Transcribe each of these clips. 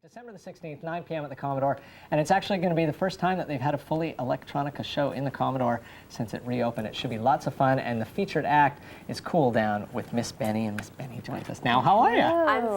December the 16th, 9 p.m. at the Commodore, and it's actually going to be the first time that they've had a fully electronica show in the Commodore since it reopened. It should be lots of fun, and the featured act is Cool Down with Miss Benny, and Miss Benny joins us now. How are you? I'm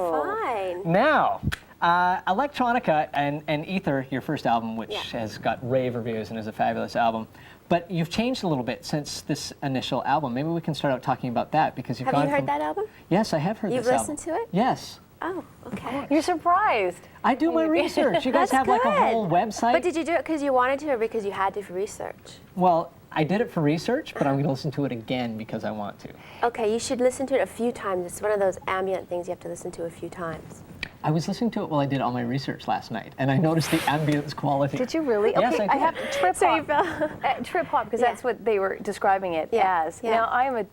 fine. Now, electronica and Ether, your first album, which has got rave reviews and is a fabulous album, but you've changed a little bit since this initial album. Maybe we can start out talking about that, because you've Have gone you heard from... that album? Yes, I have heard You've this album. listened to it? Yes. Oh, okay. You're surprised. I do my research. You guys That's have like a good. whole website. But did you do it because you wanted to or because you had to for research? Well, I did it for research, but I'm going to listen to it again because I want to. Okay, you should listen to it a few times. It's one of those ambient things you have to listen to a few times. I was listening to it while I did all my research last night, and I noticed the ambience quality. Did you really? Yes, okay, I did. have trip So you hop. Trip hop, because that's what they were describing it as. Yeah. Now I'm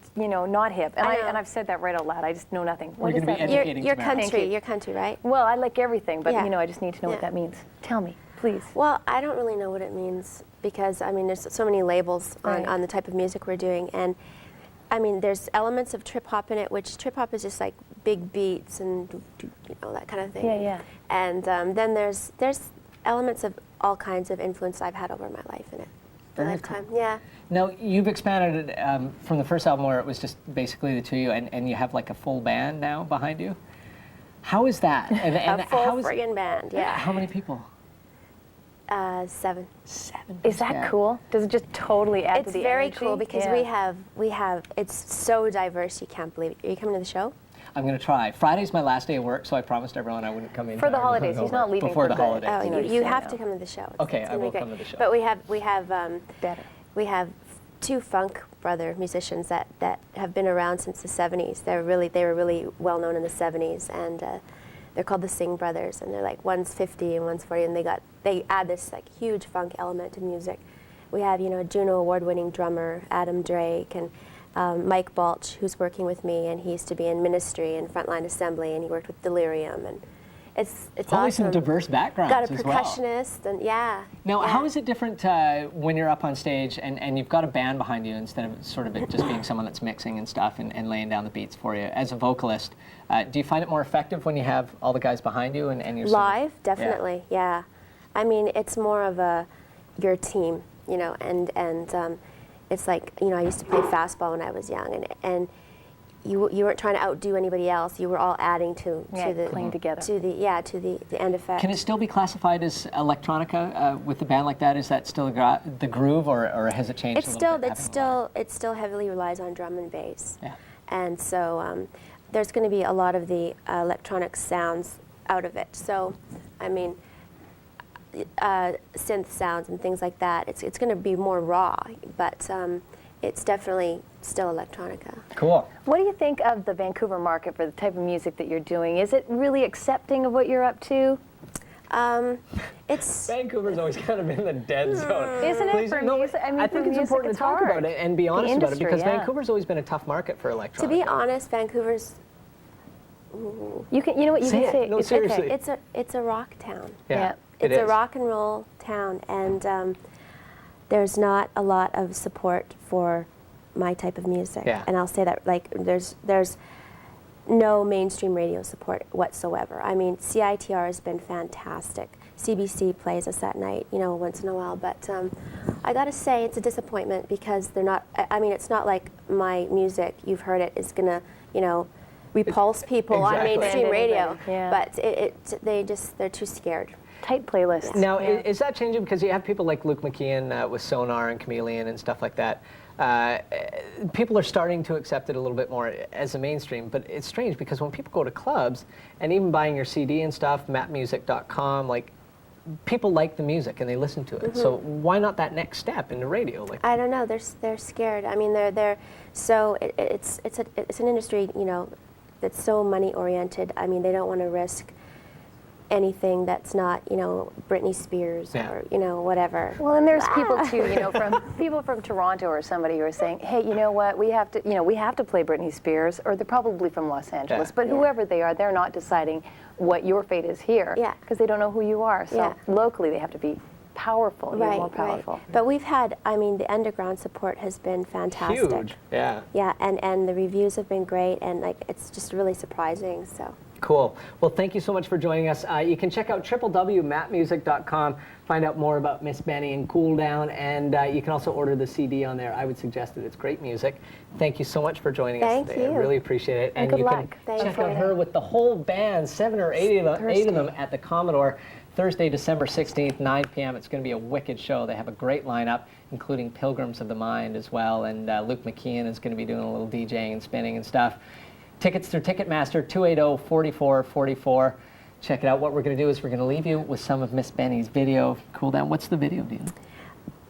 not hip, and I know. I've said that right out loud. I just know nothing. We're What does gonna be that mean? educating You're Tamara. country. You're country, right? Well, I like everything, but Yeah. I just need to know what that means. Tell me, please. Well, I don't really know what it means because, I mean, there's so many labels on the type of music we're doing. And, I mean, there's elements of trip hop in it, which trip hop is just like big beats and, that kind of thing. Yeah, yeah. And then there's elements of all kinds of influence I've had over my life in it. Very Lifetime, cool. yeah. Now, you've expanded it from the first album where it was just basically the two of you, and you have like a full band now behind you. How is that? And A full how is, friggin' band, yeah. How many people? 7. 7. Is that cool? Does it just totally add It's to the very energy? cool because Yeah. we have, it's so diverse you can't believe it. Are you coming to the show? I'm going to try. Friday's my last day of work, so I promised everyone I wouldn't come in For the time. holidays. He's not leaving before for the good. holidays. Oh, You know, you just have so to you know. come to the show. Okay, It's I gonna will be great. come to the show. But Better. we have 2 funk brother musicians that have been around since the 70s. They were really well known in the 70s, and they're called the Singh Brothers. And they're like one's 50 and one's 40, and they add this like huge funk element to music. We have a Juno award-winning drummer Adam Drake and Mike Balch, who's working with me, and he used to be in Ministry and Frontline Assembly, and he worked with Delirium, and it's Probably awesome. some diverse backgrounds Got a as well. percussionist, and yeah. Now, yeah. how is it different when you're up on stage and you've got a band behind you instead of sort of it just being someone that's mixing and stuff and laying down the beats for you? As a vocalist, do you find it more effective when you have all the guys behind you and you're Live? Definitely, yeah. I mean, it's more of your team, and it's like, I used to play fastball when I was young, and you weren't trying to outdo anybody else. You were all adding to the playing together. to the end effect. Can it still be classified as electronica with a band like that? Is that still the groove, or has it changed? It still heavily relies on drum and bass. Yeah. And so there's going to be a lot of the electronic sounds out of it. So, I mean, synth sounds and things like that. It's going to be more raw, but it's definitely still electronica. Cool. What do you think of the Vancouver market for the type of music that you're doing? Is it really accepting of what you're up to? It's Vancouver's always kind of in the dead zone. Isn't it Please, for no, music? I mean, I for think it's music, important it's to talk hard. about it and be honest about it, industry, because yeah. Vancouver's always been a tough market for electronica. to be honest, Vancouver's You can what you Say can it. say. No, It's seriously. okay. it's a rock town. Yeah, It's it a is. rock and roll town, and there's not a lot of support for my type of music. Yeah. And I'll say that, like, there's no mainstream radio support whatsoever. I mean, CITR has been fantastic. CBC plays us at night, once in a while, but I gotta say it's a disappointment because they're not, I mean, it's not like my music, you've heard it, is gonna, repulse people on Exactly. mainstream radio, Yeah. but they're too scared. Tight playlists. Now, Yeah. is that changing because you have people like Luke McKeon with Sonar and Chameleon and stuff like that? People are starting to accept it a little bit more as a mainstream, but it's strange because when people go to clubs and even buying your CD and stuff, mapmusic.com, like, people like the music and they listen to it. So why not that next step into radio? Like, I don't know. They're scared. I mean, they're so it's an industry, that's so money oriented. I mean, they don't want to risk anything that's not, Britney Spears or whatever. Well, and there's people too, from people from Toronto or somebody who are saying, "Hey, you know what? We have to play Britney Spears," or they're probably from Los Angeles, but whoever they are, they're not deciding what your fate is here because they don't know who you are. So locally, they have to be powerful, even more powerful. Right. But we've had, I mean, the underground support has been fantastic. huge. Yeah. Yeah, and the reviews have been great, and like it's just really surprising. So. Cool. Well, thank you so much for joining us. You can check out www.mattmusic.com, find out more about Miss Benny and Cool Down, and you can also order the CD on there. I would suggest it. It's great music. Thank you so much for joining us Thank today. you. I really appreciate it. And good you luck. can Thank check you. out her with the whole band, 7 or 8 of Thursday. them at the Commodore, Thursday, December 16th, 9 p.m. It's going to be a wicked show. They have a great lineup, including Pilgrims of the Mind as well, and Luke McKeon is going to be doing a little DJing and spinning and stuff. Tickets through Ticketmaster, 280-4444. Check it out. What we're going to do is we're going to leave you with some of Miss Benny's video. Cool Down. What's the video, Dean?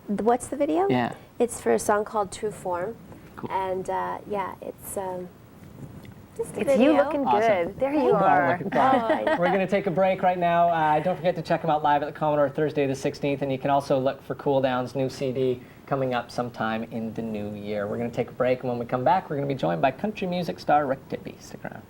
What's the video? Yeah. It's for a song called True Form. Cool. And yeah, it's just a It's video. you looking Awesome. good. There you Oh, are. looking fine. We're going to take a break right now. Don't forget to check them out live at the Commodore Thursday the 16th, and you can also look for Cool Down's new CD coming up sometime in the new year. We're going to take a break, and when we come back, we're going to be joined by country music star Rick Tippie. Stick around.